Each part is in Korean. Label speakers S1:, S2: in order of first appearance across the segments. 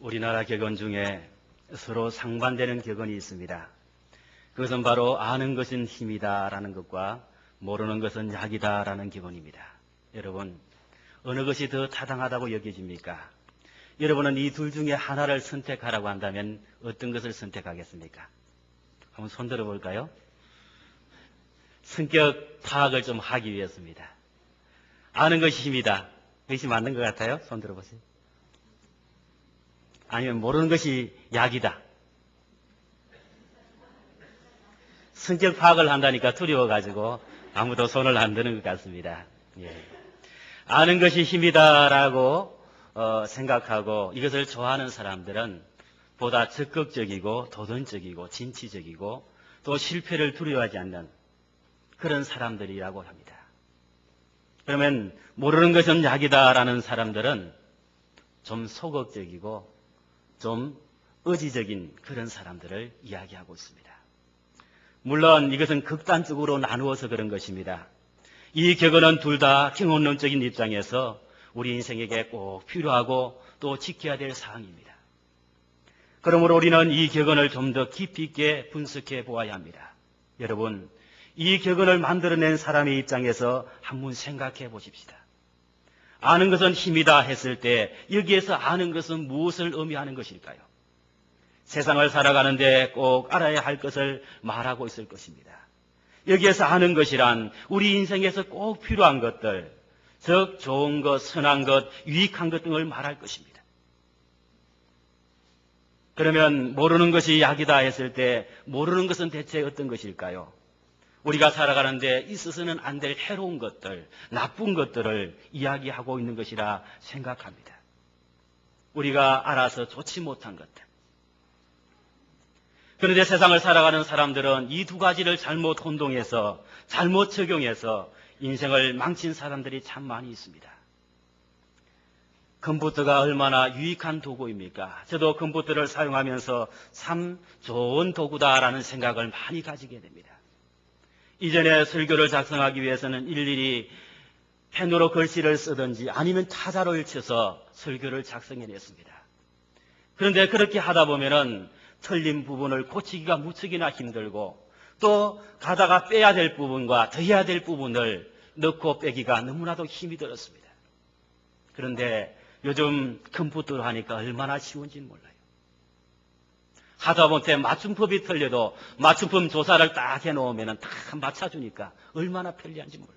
S1: 우리나라 격언 중에 서로 상반되는 격언이 있습니다. 그것은 바로 아는 것은 힘이다라는 것과 모르는 것은 약이다라는 격언입니다. 여러분, 어느 것이 더 타당하다고 여겨집니까? 여러분은 이 둘 중에 하나를 선택하라고 한다면 어떤 것을 선택하겠습니까? 한번 손 들어볼까요? 성격 파악을 좀 하기 위해서입니다. 아는 것이 힘이다. 그것이 맞는 것 같아요? 손 들어보세요. 아니면 모르는 것이 약이다. 성격 파악을 한다니까 두려워가지고 아무도 손을 안 드는 것 같습니다. 예. 아는 것이 힘이다라고 생각하고 이것을 좋아하는 사람들은 보다 적극적이고 도전적이고 진취적이고 또 실패를 두려워하지 않는 그런 사람들이라고 합니다. 그러면 모르는 것은 약이다라는 사람들은 좀 소극적이고 좀 의지적인 그런 사람들을 이야기하고 있습니다. 물론 이것은 극단적으로 나누어서 그런 것입니다. 이 격언은 둘 다 경험론적인 입장에서 우리 인생에게 꼭 필요하고 또 지켜야 될 사항입니다. 그러므로 우리는 이 격언을 좀 더 깊이 있게 분석해 보아야 합니다. 여러분, 이 격언을 만들어낸 사람의 입장에서 한번 생각해 보십시다. 아는 것은 힘이다 했을 때 여기에서 아는 것은 무엇을 의미하는 것일까요? 세상을 살아가는데 꼭 알아야 할 것을 말하고 있을 것입니다. 여기에서 아는 것이란 우리 인생에서 꼭 필요한 것들, 즉 좋은 것, 선한 것, 유익한 것 등을 말할 것입니다. 그러면 모르는 것이 약이다 했을 때 모르는 것은 대체 어떤 것일까요? 우리가 살아가는데 있어서는 안 될 해로운 것들, 나쁜 것들을 이야기하고 있는 것이라 생각합니다. 우리가 알아서 좋지 못한 것들. 그런데 세상을 살아가는 사람들은 이 두 가지를 잘못 혼동해서 잘못 적용해서 인생을 망친 사람들이 참 많이 있습니다. 컴퓨터가 얼마나 유익한 도구입니까? 저도 컴퓨터를 사용하면서 참 좋은 도구다라는 생각을 많이 가지게 됩니다. 이전에 설교를 작성하기 위해서는 일일이 펜으로 글씨를 쓰든지 아니면 타자를 쳐서 설교를 작성해냈습니다. 그런데 그렇게 하다 보면은 틀린 부분을 고치기가 무척이나 힘들고 또 가다가 빼야 될 부분과 더해야 될 부분을 넣고 빼기가 너무나도 힘이 들었습니다. 그런데 요즘 컴퓨터로 하니까 얼마나 쉬운지 몰라요. 하다못해 맞춤법이 틀려도 맞춤법 조사를 딱 해놓으면 다 맞춰주니까 얼마나 편리한지 몰라요.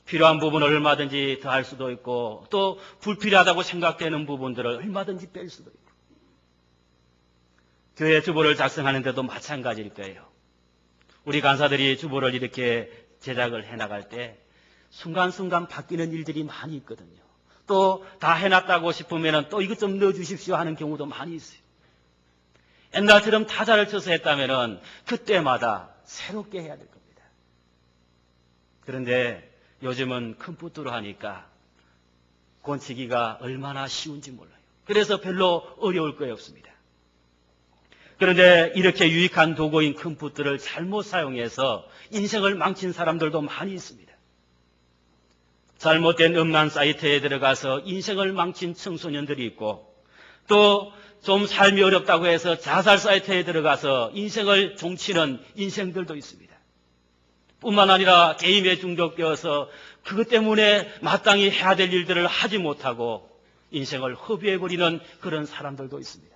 S1: 필요한 부분을 얼마든지 더할 수도 있고 또 불필요하다고 생각되는 부분들을 얼마든지 뺄 수도 있고 교회 주보를 작성하는데도 마찬가지일 거예요. 우리 간사들이 주보를 이렇게 제작을 해나갈 때 순간순간 바뀌는 일들이 많이 있거든요. 또 다 해놨다고 싶으면 또 이것 좀 넣어주십시오 하는 경우도 많이 있어요. 옛날처럼 타자를 쳐서 했다면 그때마다 새롭게 해야 될 겁니다. 그런데 요즘은 컴퓨터로 하니까 고치기가 얼마나 쉬운지 몰라요. 그래서 별로 어려울 거 없습니다. 그런데 이렇게 유익한 도구인 컴퓨터를 잘못 사용해서 인생을 망친 사람들도 많이 있습니다. 잘못된 음란 사이트에 들어가서 인생을 망친 청소년들이 있고 또 좀 삶이 어렵다고 해서 자살 사이트에 들어가서 인생을 종치는 인생들도 있습니다. 뿐만 아니라 게임에 중독되어서 그것 때문에 마땅히 해야 될 일들을 하지 못하고 인생을 허비해버리는 그런 사람들도 있습니다.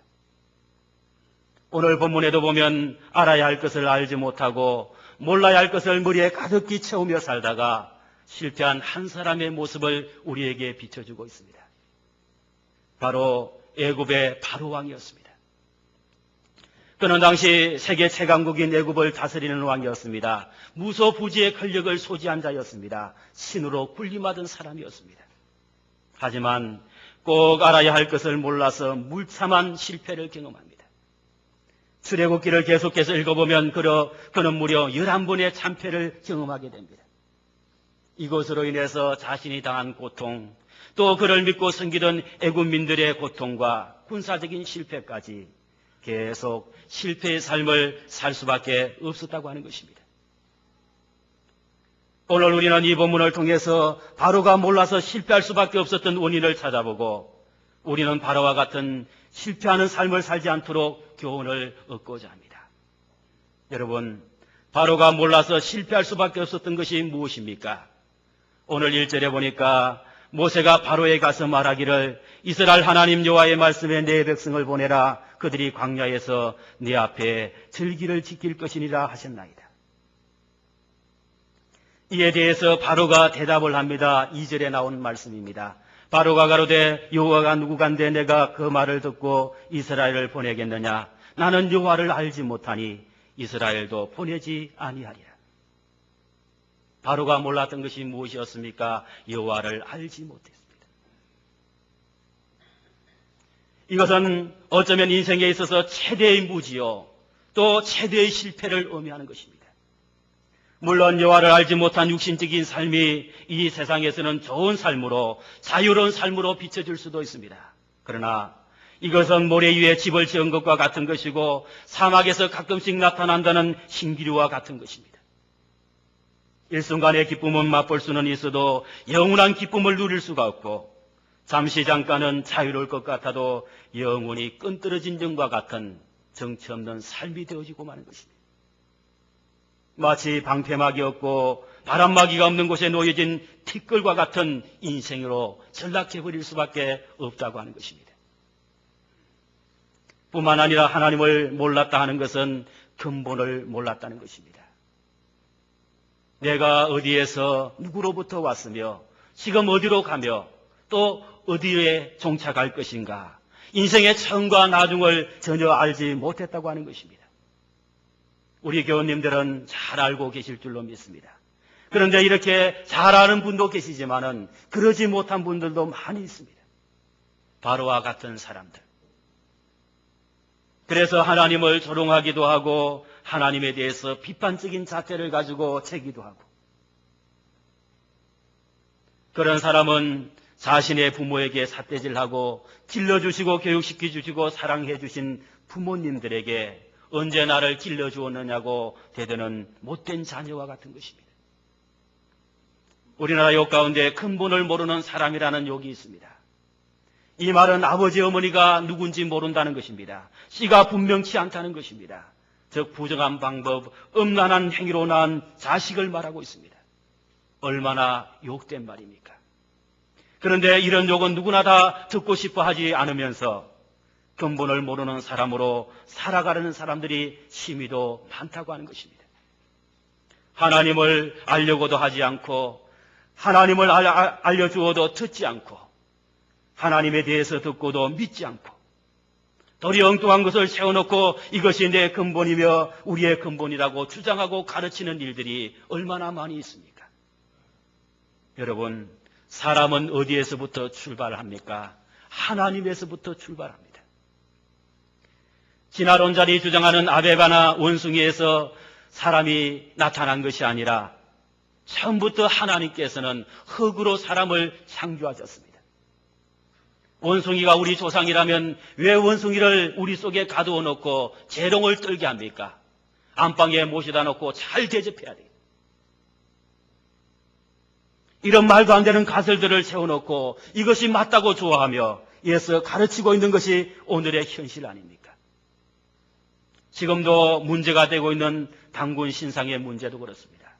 S1: 오늘 본문에도 보면 알아야 할 것을 알지 못하고 몰라야 할 것을 머리에 가득히 채우며 살다가 실패한 한 사람의 모습을 우리에게 비춰주고 있습니다. 바로 애굽의 바로 왕이었습니다. 그는 당시 세계 최강국인 애굽을 다스리는 왕이었습니다. 무소부지의 권력을 소지한 자였습니다. 신으로 군림하던 사람이었습니다. 하지만 꼭 알아야 할 것을 몰라서 물참한 실패를 경험합니다. 출애굽기를 계속해서 읽어보면 그는 무려 11번의 참패를 경험하게 됩니다. 이것으로 인해서 자신이 당한 고통, 또 그를 믿고 섬기던 애굽민들의 고통과 군사적인 실패까지 계속 실패의 삶을 살 수밖에 없었다고 하는 것입니다. 오늘 우리는 이 본문을 통해서 바로가 몰라서 실패할 수밖에 없었던 원인을 찾아보고 우리는 바로와 같은 실패하는 삶을 살지 않도록 교훈을 얻고자 합니다. 여러분, 바로가 몰라서 실패할 수밖에 없었던 것이 무엇입니까? 오늘 1절에 보니까 모세가 바로에 가서 말하기를 이스라엘 하나님 여호와의 말씀에 내 백성을 보내라. 그들이 광야에서 네 앞에 절기를 지킬 것이니라 하셨나이다. 이에 대해서 바로가 대답을 합니다. 2절에 나온 말씀입니다. 바로가 가로되 여호와가 누구간데 내가 그 말을 듣고 이스라엘을 보내겠느냐? 나는 여호와를 알지 못하니 이스라엘도 보내지 아니하리라. 바로가 몰랐던 것이 무엇이었습니까? 여호와를 알지 못했습니다. 이것은 어쩌면 인생에 있어서 최대의 무지요, 또 최대의 실패를 의미하는 것입니다. 물론 여호와를 알지 못한 육신적인 삶이 이 세상에서는 좋은 삶으로, 자유로운 삶으로 비춰질 수도 있습니다. 그러나 이것은 모래 위에 집을 지은 것과 같은 것이고 사막에서 가끔씩 나타난다는 신기루와 같은 것입니다. 일순간의 기쁨은 맛볼 수는 있어도 영원한 기쁨을 누릴 수가 없고, 잠시 잠깐은 자유로울 것 같아도 영원히 끈떨어진 점과 같은 정처 없는 삶이 되어지고 마는 것입니다. 마치 방패막이 없고 바람막이가 없는 곳에 놓여진 티끌과 같은 인생으로 전락해버릴 수밖에 없다고 하는 것입니다. 뿐만 아니라 하나님을 몰랐다 하는 것은 근본을 몰랐다는 것입니다. 내가 어디에서 누구로부터 왔으며 지금 어디로 가며 또 어디에 종착할 것인가, 인생의 처음과 나중을 전혀 알지 못했다고 하는 것입니다. 우리 교우님들은 잘 알고 계실 줄로 믿습니다. 그런데 이렇게 잘 아는 분도 계시지만은 그러지 못한 분들도 많이 있습니다. 바로와 같은 사람들. 그래서 하나님을 조롱하기도 하고 하나님에 대해서 비판적인 자태를 가지고 채기도 하고, 그런 사람은 자신의 부모에게 삿대질하고 길러주시고 교육시켜주시고 사랑해주신 부모님들에게 언제 나를 길러주었느냐고 대드는 못된 자녀와 같은 것입니다. 우리나라 욕 가운데 근본을 모르는 사람이라는 욕이 있습니다. 이 말은 아버지 어머니가 누군지 모른다는 것입니다. 씨가 분명치 않다는 것입니다. 즉 부정한 방법, 음란한 행위로 낳은 자식을 말하고 있습니다. 얼마나 욕된 말입니까? 그런데 이런 욕은 누구나 다 듣고 싶어 하지 않으면서 근본을 모르는 사람으로 살아가려는 사람들이 심히도 많다고 하는 것입니다. 하나님을 알려고도 하지 않고, 하나님을 알려주어도 듣지 않고, 하나님에 대해서 듣고도 믿지 않고, 도리어 엉뚱한 것을 세워놓고 이것이 내 근본이며 우리의 근본이라고 주장하고 가르치는 일들이 얼마나 많이 있습니까? 여러분, 사람은 어디에서부터 출발합니까? 하나님에서부터 출발합니다. 진화론자들이 주장하는 아베바나 원숭이에서 사람이 나타난 것이 아니라 처음부터 하나님께서는 흙으로 사람을 창조하셨습니다. 원숭이가 우리 조상이라면 왜 원숭이를 우리 속에 가두어 놓고 재롱을 떨게 합니까? 안방에 모셔다 놓고 잘 대접해야 돼요. 이런 말도 안 되는 가설들을 세워놓고 이것이 맞다고 좋아하며 이에서 가르치고 있는 것이 오늘의 현실 아닙니까? 지금도 문제가 되고 있는 단군 신상의 문제도 그렇습니다.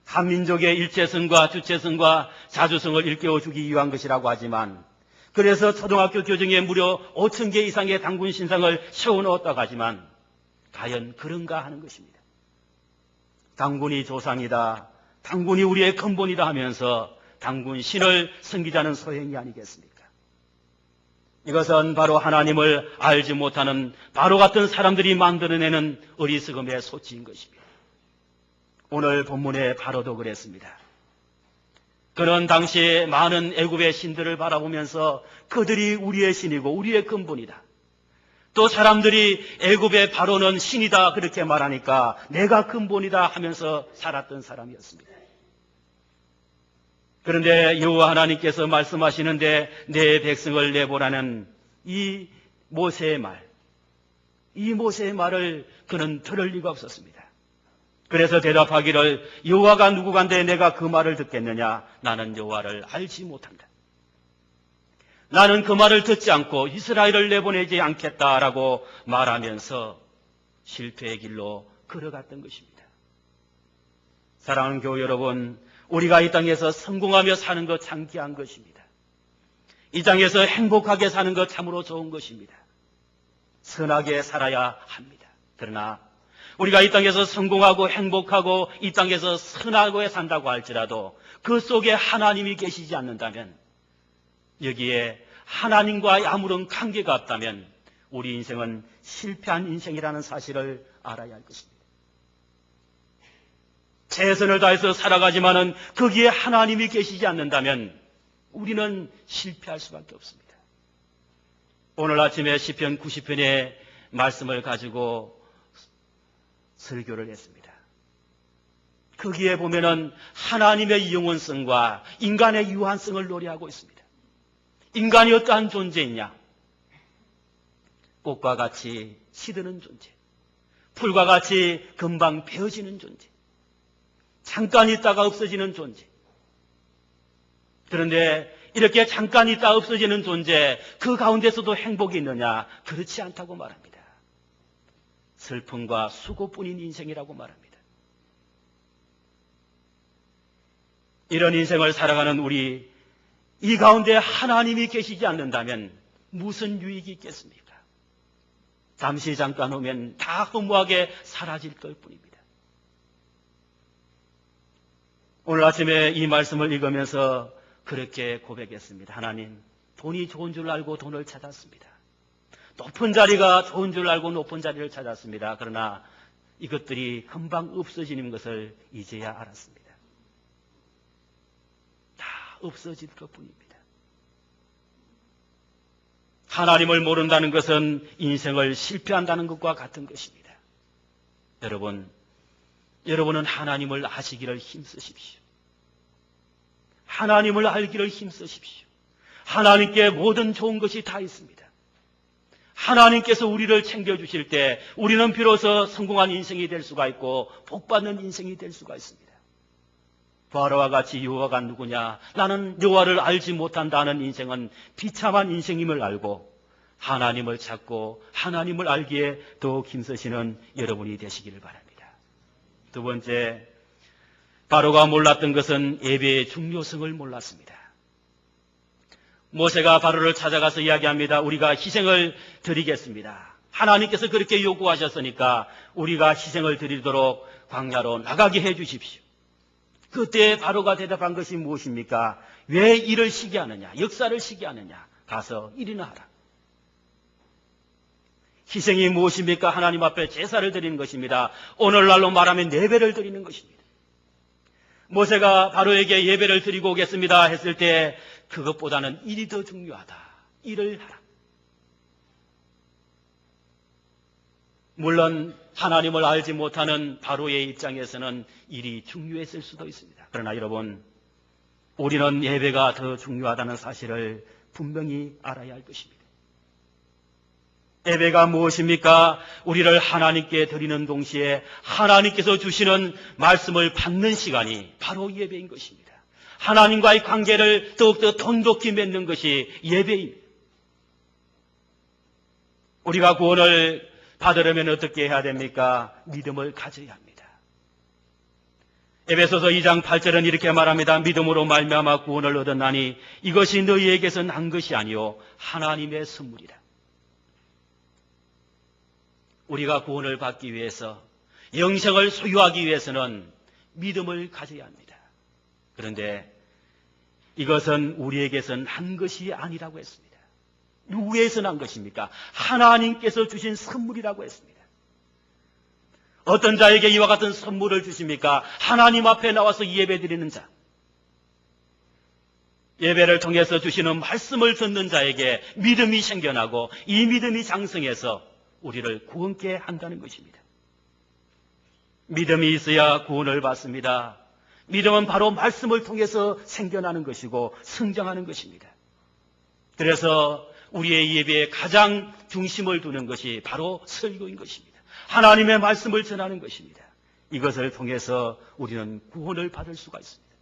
S1: 한민족의 일체성과 주체성과 자주성을 일깨워주기 위한 것이라고 하지만, 그래서 초등학교 교정에 무려 5,000개 이상의 단군 신상을 세워놓았다고 하지만 과연 그런가 하는 것입니다. 단군이 조상이다, 단군이 우리의 근본이다 하면서 단군 신을 섬기자는 소행이 아니겠습니까? 이것은 바로 하나님을 알지 못하는 바로 같은 사람들이 만들어내는 어리석음의 소치인 것입니다. 오늘 본문의 바로도 그랬습니다. 그는 당시에 많은 애굽의 신들을 바라보면서 그들이 우리의 신이고 우리의 근본이다. 또 사람들이 애굽의 바로는 신이다 그렇게 말하니까 내가 근본이다 하면서 살았던 사람이었습니다. 그런데 여호와 하나님께서 말씀하시는데 내 백성을 내보라는 이 모세의 말을 그는 들을 리가 없었습니다. 그래서 대답하기를 여호와가 누구간데 내가 그 말을 듣겠느냐? 나는 여호와를 알지 못한다. 나는 그 말을 듣지 않고 이스라엘을 내보내지 않겠다라고 말하면서 실패의 길로 걸어갔던 것입니다. 사랑하는 교우 여러분, 우리가 이 땅에서 성공하며 사는 것 참 귀한 것입니다. 이 땅에서 행복하게 사는 것 참으로 좋은 것입니다. 선하게 살아야 합니다. 그러나 우리가 이 땅에서 성공하고 행복하고 이 땅에서 선하게 산다고 할지라도 그 속에 하나님이 계시지 않는다면, 여기에 하나님과 아무런 관계가 없다면 우리 인생은 실패한 인생이라는 사실을 알아야 할 것입니다. 최선을 다해서 살아가지만은 거기에 하나님이 계시지 않는다면 우리는 실패할 수밖에 없습니다. 오늘 아침에 시편 90편의 말씀을 가지고 설교를 했습니다. 거기에 보면은 하나님의 영원성과 인간의 유한성을 노래하고 있습니다. 인간이 어떠한 존재이냐? 꽃과 같이 시드는 존재, 풀과 같이 금방 베어지는 존재, 잠깐 있다가 없어지는 존재. 그런데 이렇게 잠깐 있다 없어지는 존재, 그 가운데서도 행복이 있느냐? 그렇지 않다고 말합니다. 슬픔과 수고뿐인 인생이라고 말합니다. 이런 인생을 살아가는 우리, 이 가운데 하나님이 계시지 않는다면 무슨 유익이 있겠습니까? 잠시 잠깐 오면 다 허무하게 사라질 것뿐입니다. 오늘 아침에 이 말씀을 읽으면서 그렇게 고백했습니다. 하나님, 돈이 좋은 줄 알고 돈을 찾았습니다. 높은 자리가 좋은 줄 알고 높은 자리를 찾았습니다. 그러나 이것들이 금방 없어지는 것을 이제야 알았습니다. 다 없어질 것뿐입니다. 하나님을 모른다는 것은 인생을 실패한다는 것과 같은 것입니다. 여러분은 하나님을 아시기를 힘쓰십시오. 하나님을 알기를 힘쓰십시오. 하나님께 모든 좋은 것이 다 있습니다. 하나님께서 우리를 챙겨주실 때 우리는 비로소 성공한 인생이 될 수가 있고 복받는 인생이 될 수가 있습니다. 바로와 같이 여호와가 누구냐? 나는 여호와를 알지 못한다는 인생은 비참한 인생임을 알고 하나님을 찾고 하나님을 알기에 더욱 힘쓰시는 여러분이 되시기를 바랍니다. 두 번째, 바로가 몰랐던 것은 예배의 중요성을 몰랐습니다. 모세가 바로를 찾아가서 이야기합니다. 우리가 희생을 드리겠습니다. 하나님께서 그렇게 요구하셨으니까 우리가 희생을 드리도록 광야로 나가게 해 주십시오. 그때 바로가 대답한 것이 무엇입니까? 왜 일을 쉬게 하느냐? 역사를 쉬게 하느냐? 가서 일이나 하라. 희생이 무엇입니까? 하나님 앞에 제사를 드리는 것입니다. 오늘날로 말하면 예배를 드리는 것입니다. 모세가 바로에게 예배를 드리고 오겠습니다 했을 때 그것보다는 일이 더 중요하다. 일을 하라. 물론 하나님을 알지 못하는 바로의 입장에서는 일이 중요했을 수도 있습니다. 그러나 여러분, 우리는 예배가 더 중요하다는 사실을 분명히 알아야 할 것입니다. 예배가 무엇입니까? 우리를 하나님께 드리는 동시에 하나님께서 주시는 말씀을 받는 시간이 바로 예배인 것입니다. 하나님과의 관계를 더욱더 돈독히 맺는 것이 예배입니다. 우리가 구원을 받으려면 어떻게 해야 됩니까? 믿음을 가져야 합니다. 에베소서 2장 8절은 이렇게 말합니다. 믿음으로 말미암아 구원을 얻었나니 이것이 너희에게서 난 것이 아니요 하나님의 선물이라. 우리가 구원을 받기 위해서, 영생을 소유하기 위해서는 믿음을 가져야 합니다. 그런데 이것은 우리에게서 난 것이 아니라고 했습니다. 누구에서 난 것입니까? 하나님께서 주신 선물이라고 했습니다. 어떤 자에게 이와 같은 선물을 주십니까? 하나님 앞에 나와서 예배 드리는 자. 예배를 통해서 주시는 말씀을 듣는 자에게 믿음이 생겨나고 이 믿음이 장성해서 우리를 구원케 한다는 것입니다. 믿음이 있어야 구원을 받습니다. 믿음은 바로 말씀을 통해서 생겨나는 것이고 성장하는 것입니다. 그래서 우리의 예배에 가장 중심을 두는 것이 바로 설교인 것입니다. 하나님의 말씀을 전하는 것입니다. 이것을 통해서 우리는 구원을 받을 수가 있습니다.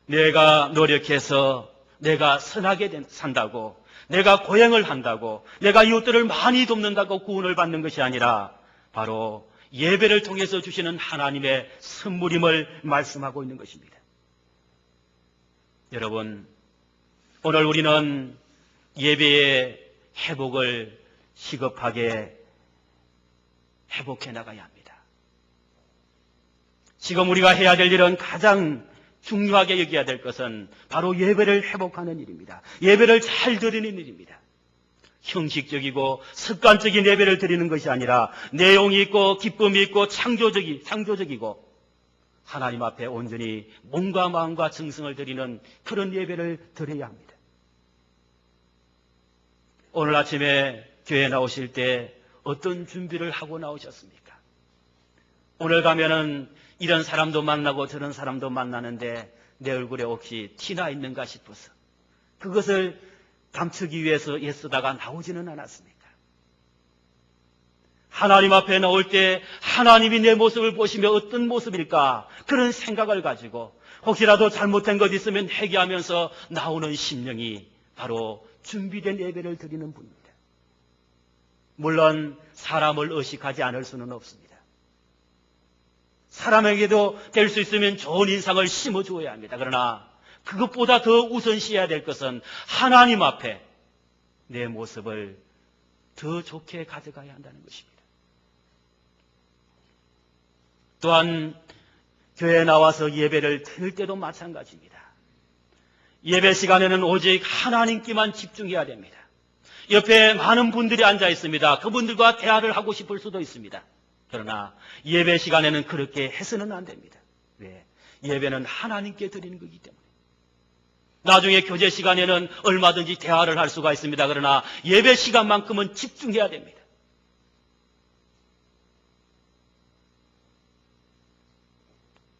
S1: 내가 노력해서 내가 선하게 산다고, 내가 고행을 한다고, 내가 이웃들을 많이 돕는다고 구원을 받는 것이 아니라 바로 예배를 통해서 주시는 하나님의 선물임을 말씀하고 있는 것입니다. 여러분, 오늘 우리는 예배의 회복을 시급하게 회복해 나가야 합니다. 지금 우리가 해야 될 일은 가장 중요하게 여겨야 될 것은 바로 예배를 회복하는 일입니다. 예배를 잘 드리는 일입니다. 형식적이고 습관적인 예배를 드리는 것이 아니라 내용이 있고 기쁨이 있고 창조적이고 하나님 앞에 온전히 몸과 마음과 정성을 드리는 그런 예배를 드려야 합니다. 오늘 아침에 교회에 나오실 때 어떤 준비를 하고 나오셨습니까? 오늘 가면은 이런 사람도 만나고 저런 사람도 만나는데 내 얼굴에 혹시 티나 있는가 싶어서 그것을 감추기 위해서 애쓰다가 나오지는 않았습니까? 하나님 앞에 나올 때 하나님이 내 모습을 보시며 어떤 모습일까? 그런 생각을 가지고 혹시라도 잘못된 것 있으면 회개하면서 나오는 심령이 바로 준비된 예배를 드리는 분입니다. 물론 사람을 의식하지 않을 수는 없습니다. 사람에게도 될 수 있으면 좋은 인상을 심어주어야 합니다. 그러나 그것보다 더 우선시해야 될 것은 하나님 앞에 내 모습을 더 좋게 가져가야 한다는 것입니다. 또한 교회에 나와서 예배를 드릴 때도 마찬가지입니다. 예배 시간에는 오직 하나님께만 집중해야 됩니다. 옆에 많은 분들이 앉아 있습니다. 그분들과 대화를 하고 싶을 수도 있습니다. 그러나 예배 시간에는 그렇게 해서는 안 됩니다. 왜? 예배는 하나님께 드리는 거기 때문에. 나중에 교제 시간에는 얼마든지 대화를 할 수가 있습니다. 그러나 예배 시간만큼은 집중해야 됩니다.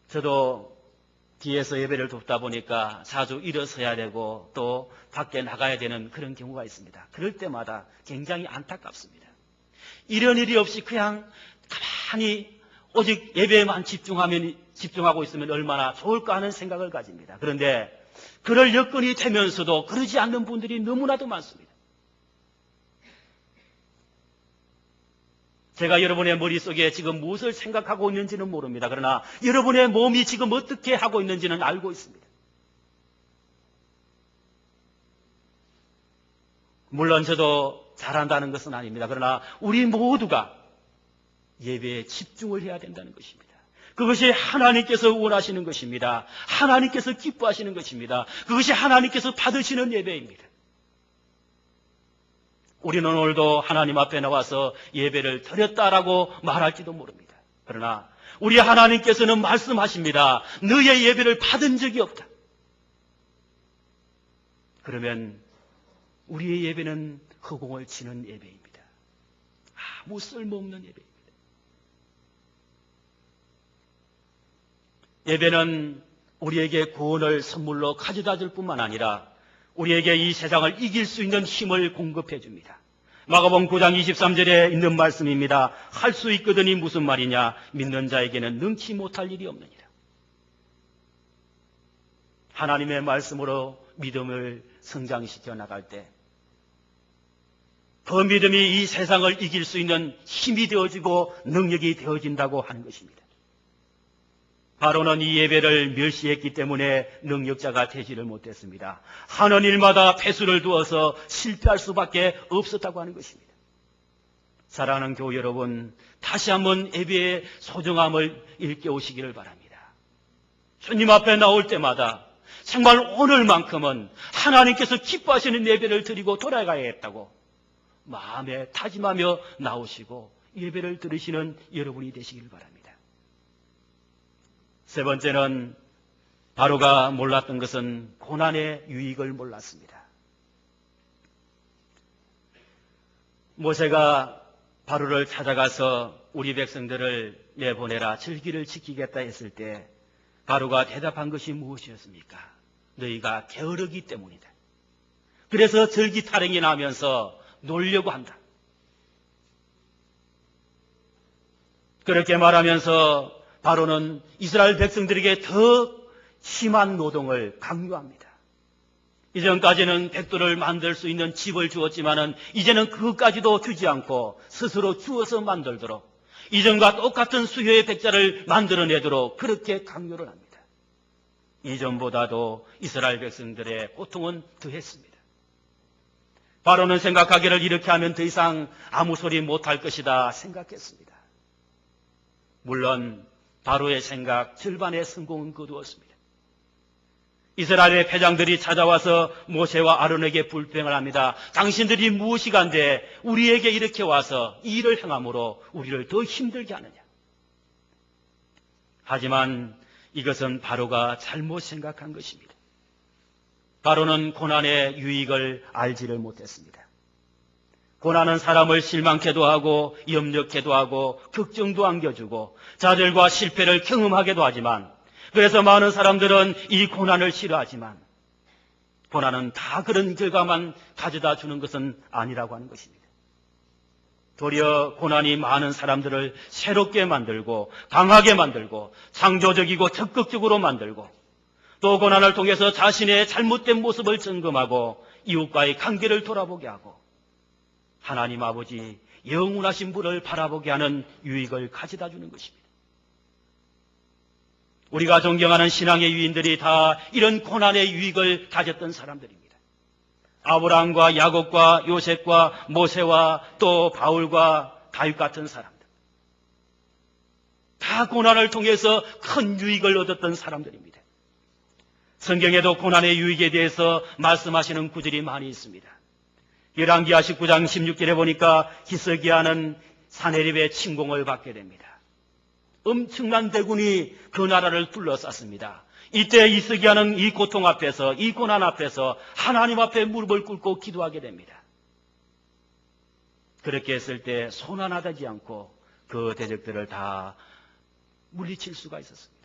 S1: 저도 뒤에서 예배를 돕다 보니까 자주 일어서야 되고 또 밖에 나가야 되는 그런 경우가 있습니다. 그럴 때마다 굉장히 안타깝습니다. 이런 일이 없이 그냥 가만히 오직 예배에만 집중하고 있으면 얼마나 좋을까 하는 생각을 가집니다. 그런데 그럴 여건이 되면서도 그러지 않는 분들이 너무나도 많습니다. 제가 여러분의 머릿속에 지금 무엇을 생각하고 있는지는 모릅니다. 그러나 여러분의 몸이 지금 어떻게 하고 있는지는 알고 있습니다. 물론 저도 잘한다는 것은 아닙니다. 그러나 우리 모두가 예배에 집중을 해야 된다는 것입니다. 그것이 하나님께서 원하시는 것입니다. 하나님께서 기뻐하시는 것입니다. 그것이 하나님께서 받으시는 예배입니다. 우리는 오늘도 하나님 앞에 나와서 예배를 드렸다라고 말할지도 모릅니다. 그러나 우리 하나님께서는 말씀하십니다. 너의 예배를 받은 적이 없다. 그러면 우리의 예배는 허공을 치는 예배입니다. 아무 쓸모없는 예배입니다. 예배는 우리에게 구원을 선물로 가져다 줄 뿐만 아니라 우리에게 이 세상을 이길 수 있는 힘을 공급해 줍니다. 마가복음 9장 23절에 있는 말씀입니다. 할 수 있거든이 무슨 말이냐? 믿는 자에게는 능치 못할 일이 없느니라. 하나님의 말씀으로 믿음을 성장시켜 나갈 때 그 믿음이 이 세상을 이길 수 있는 힘이 되어지고 능력이 되어진다고 하는 것입니다. 바로는 이 예배를 멸시했기 때문에 능력자가 되지를 못했습니다. 하는 일마다 패수를 두어서 실패할 수밖에 없었다고 하는 것입니다. 사랑하는 교우 여러분, 다시 한번 예배의 소중함을 일깨우시기를 바랍니다. 주님 앞에 나올 때마다 정말 오늘만큼은 하나님께서 기뻐하시는 예배를 드리고 돌아가야겠다고 마음에 다짐하며 나오시고 예배를 드리시는 여러분이 되시길 바랍니다. 세 번째는 바로가 몰랐던 것은 고난의 유익을 몰랐습니다. 모세가 바로를 찾아가서 우리 백성들을 내보내라, 절기를 지키겠다 했을 때 바로가 대답한 것이 무엇이었습니까? 너희가 게으르기 때문이다. 그래서 절기 타령이 나면서 놀려고 한다. 그렇게 말하면서 바로는 이스라엘 백성들에게 더 심한 노동을 강요합니다. 이전까지는 백도를 만들 수 있는 집을 주었지만은 이제는 그것까지도 주지 않고 스스로 주어서 만들도록, 이전과 똑같은 수요의 백자를 만들어내도록 그렇게 강요를 합니다. 이전보다도 이스라엘 백성들의 고통은 더했습니다. 바로는 생각하기를 이렇게 하면 더 이상 아무 소리 못할 것이다 생각했습니다. 물론 바로의 생각 절반의 성공은 거두었습니다. 이스라엘의 패장들이 찾아와서 모세와 아론에게 불평을 합니다. 당신들이 무엇이 간데 우리에게 이렇게 와서 이 일을 행함으로 우리를 더 힘들게 하느냐. 하지만 이것은 바로가 잘못 생각한 것입니다. 바로는 고난의 유익을 알지를 못했습니다. 고난은 사람을 실망케도 하고 염려케도 하고 걱정도 안겨주고 좌절과 실패를 경험하게도 하지만, 그래서 많은 사람들은 이 고난을 싫어하지만 고난은 다 그런 결과만 가져다 주는 것은 아니라고 하는 것입니다. 도리어 고난이 많은 사람들을 새롭게 만들고 강하게 만들고 창조적이고 적극적으로 만들고, 또 고난을 통해서 자신의 잘못된 모습을 점검하고 이웃과의 관계를 돌아보게 하고 하나님 아버지 영원하신 분을 바라보게 하는 유익을 가져다 주는 것입니다. 우리가 존경하는 신앙의 유인들이 다 이런 고난의 유익을 가졌던 사람들입니다. 아브라함과 야곱과 요셉과 모세와 또 바울과 다윗 같은 사람들, 다 고난을 통해서 큰 유익을 얻었던 사람들입니다. 성경에도 고난의 유익에 대해서 말씀하시는 구절이 많이 있습니다. 열왕기하 19장 16절에 보니까 히스기야는 사네립의 침공을 받게 됩니다. 엄청난 대군이 그 나라를 둘러쌌습니다. 이때 히스기야는 이 고통 앞에서, 이 고난 앞에서 하나님 앞에 무릎을 꿇고 기도하게 됩니다. 그렇게 했을 때 손 하나 대지 않고 그 대적들을 다 물리칠 수가 있었습니다.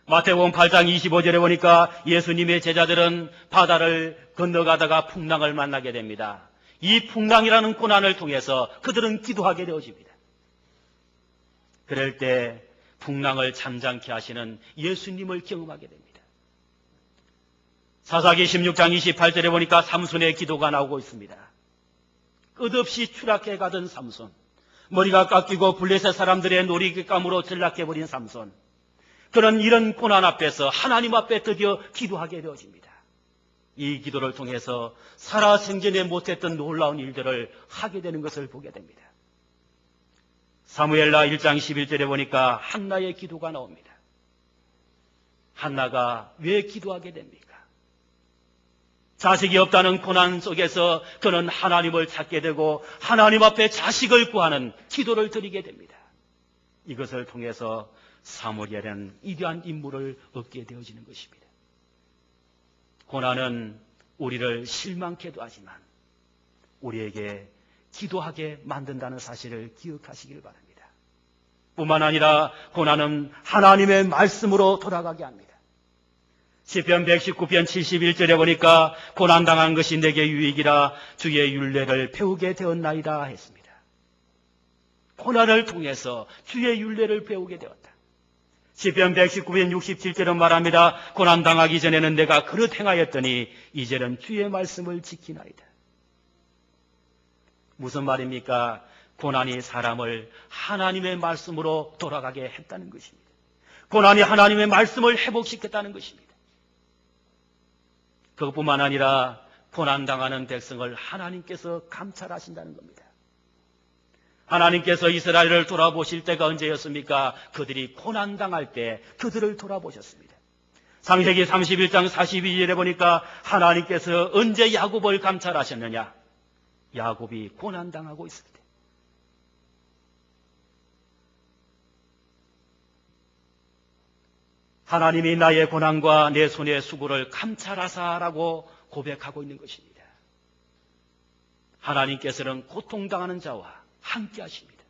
S1: 마태복음 8장 25절에 보니까 예수님의 제자들은 바다를 건너가다가 풍랑을 만나게 됩니다. 이 풍랑이라는 고난을 통해서 그들은 기도하게 되어집니다. 그럴 때 풍랑을 잠잠케 하시는 예수님을 경험하게 됩니다. 사사기 16장 28절에 보니까 삼손의 기도가 나오고 있습니다. 끝없이 추락해 가던 삼손, 머리가 깎이고 블레셋 사람들의 놀이감으로 전락해버린 삼손, 그는 이런 고난 앞에서 하나님 앞에 드디어 기도하게 되어집니다. 이 기도를 통해서 살아생전에 못했던 놀라운 일들을 하게 되는 것을 보게 됩니다. 사무엘라 1장 11절에 보니까 한나의 기도가 나옵니다. 한나가 왜 기도하게 됩니까? 자식이 없다는 고난 속에서 그는 하나님을 찾게 되고 하나님 앞에 자식을 구하는 기도를 드리게 됩니다. 이것을 통해서 사무엘이라는 위대한 인물을 얻게 되어지는 것입니다. 고난은 우리를 실망케도 하지만 우리에게 기도하게 만든다는 사실을 기억하시길 바랍니다. 뿐만 아니라 고난은 하나님의 말씀으로 돌아가게 합니다. 시편 119편 71절에 보니까 고난당한 것이 내게 유익이라 주의 율례를 배우게 되었나이다 했습니다. 고난을 통해서 주의 율례를 배우게 되었다. 시편 119편 67절은 말합니다. 고난당하기 전에는 내가 그릇 행하였더니 이제는 주의 말씀을 지키나이다. 무슨 말입니까? 고난이 사람을 하나님의 말씀으로 돌아가게 했다는 것입니다. 고난이 하나님의 말씀을 회복시켰다는 것입니다. 그것뿐만 아니라 고난당하는 백성을 하나님께서 감찰하신다는 겁니다. 하나님께서 이스라엘을 돌아보실 때가 언제였습니까? 그들이 고난당할 때 그들을 돌아보셨습니다. 창세기 31장 42절에 보니까 하나님께서 언제 야곱을 감찰하셨느냐? 야곱이 고난당하고 있을 때. 하나님이 나의 고난과 내 손의 수고를 감찰하사라고 고백하고 있는 것입니다. 하나님께서는 고통당하는 자와 함께 하십니다.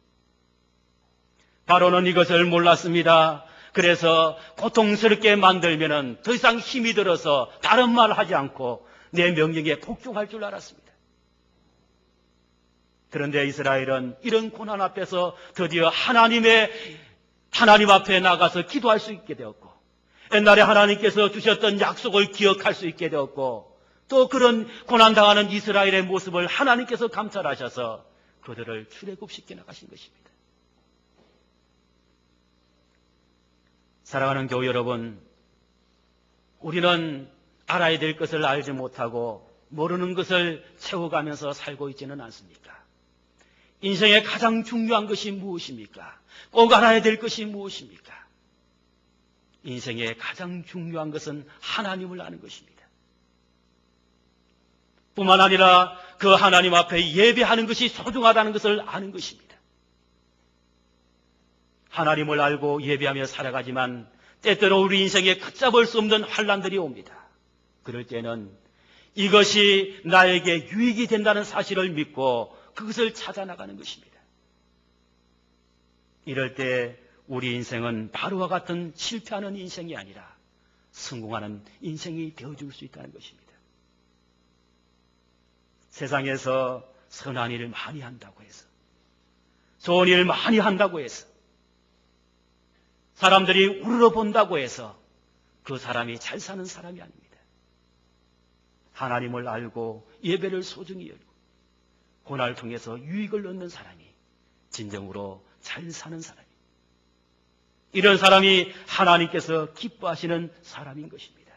S1: 바로는 이것을 몰랐습니다. 그래서 고통스럽게 만들면은 더 이상 힘이 들어서 다른 말 하지 않고 내 명령에 복종할 줄 알았습니다. 그런데 이스라엘은 이런 고난 앞에서 드디어 하나님 앞에 나가서 기도할 수 있게 되었고, 옛날에 하나님께서 주셨던 약속을 기억할 수 있게 되었고, 또 그런 고난당하는 이스라엘의 모습을 하나님께서 감찰하셔서 그들을 출애굽시켜 나가신 것입니다. 사랑하는 교우 여러분, 우리는 알아야 될 것을 알지 못하고 모르는 것을 채워가면서 살고 있지는 않습니까? 인생의 가장 중요한 것이 무엇입니까? 꼭 알아야 될 것이 무엇입니까? 인생의 가장 중요한 것은 하나님을 아는 것입니다. 뿐만 아니라 그 하나님 앞에 예배하는 것이 소중하다는 것을 아는 것입니다. 하나님을 알고 예배하며 살아가지만 때때로 우리 인생에 걷잡을 수 없는 환난들이 옵니다. 그럴 때는 이것이 나에게 유익이 된다는 사실을 믿고 그것을 찾아나가는 것입니다. 이럴 때 우리 인생은 바로와 같은 실패하는 인생이 아니라 성공하는 인생이 되어줄 수 있다는 것입니다. 세상에서 선한 일을 많이 한다고 해서, 좋은 일을 많이 한다고 해서, 사람들이 우러러본다고 해서 그 사람이 잘 사는 사람이 아닙니다. 하나님을 알고 예배를 소중히 열고 고난을 통해서 유익을 얻는 사람이 진정으로 잘 사는 사람입니다. 이런 사람이 하나님께서 기뻐하시는 사람인 것입니다.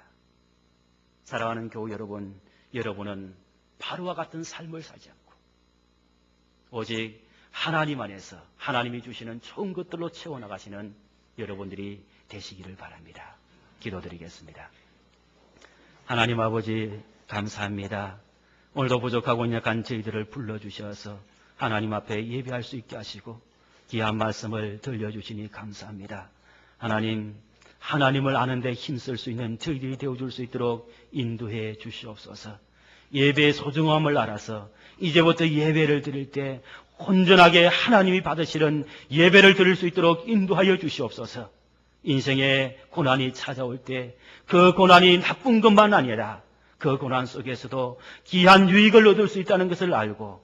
S1: 사랑하는 교우 여러분, 여러분은 바로와 같은 삶을 살지 않고 오직 하나님 안에서 하나님이 주시는 좋은 것들로 채워나가시는 여러분들이 되시기를 바랍니다. 기도드리겠습니다. 하나님 아버지 감사합니다. 오늘도 부족하고 약한 저희들을 불러주셔서 하나님 앞에 예배할 수 있게 하시고 귀한 말씀을 들려주시니 감사합니다. 하나님, 하나님을 아는 데 힘쓸 수 있는 저희들이 되어줄 수 있도록 인도해 주시옵소서. 예배의 소중함을 알아서 이제부터 예배를 드릴 때 온전하게 하나님이 받으시는 예배를 드릴 수 있도록 인도하여 주시옵소서. 인생의 고난이 찾아올 때 그 고난이 나쁜 것만 아니라 그 고난 속에서도 귀한 유익을 얻을 수 있다는 것을 알고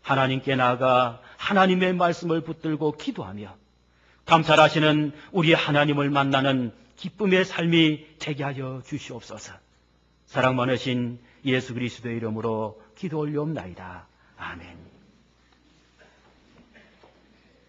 S1: 하나님께 나아가 하나님의 말씀을 붙들고 기도하며 감찰하시는 우리 하나님을 만나는 기쁨의 삶이 되게 하여 주시옵소서. 사랑 많으신 예수 그리스도의 이름으로 기도 올리옵나이다. 아멘.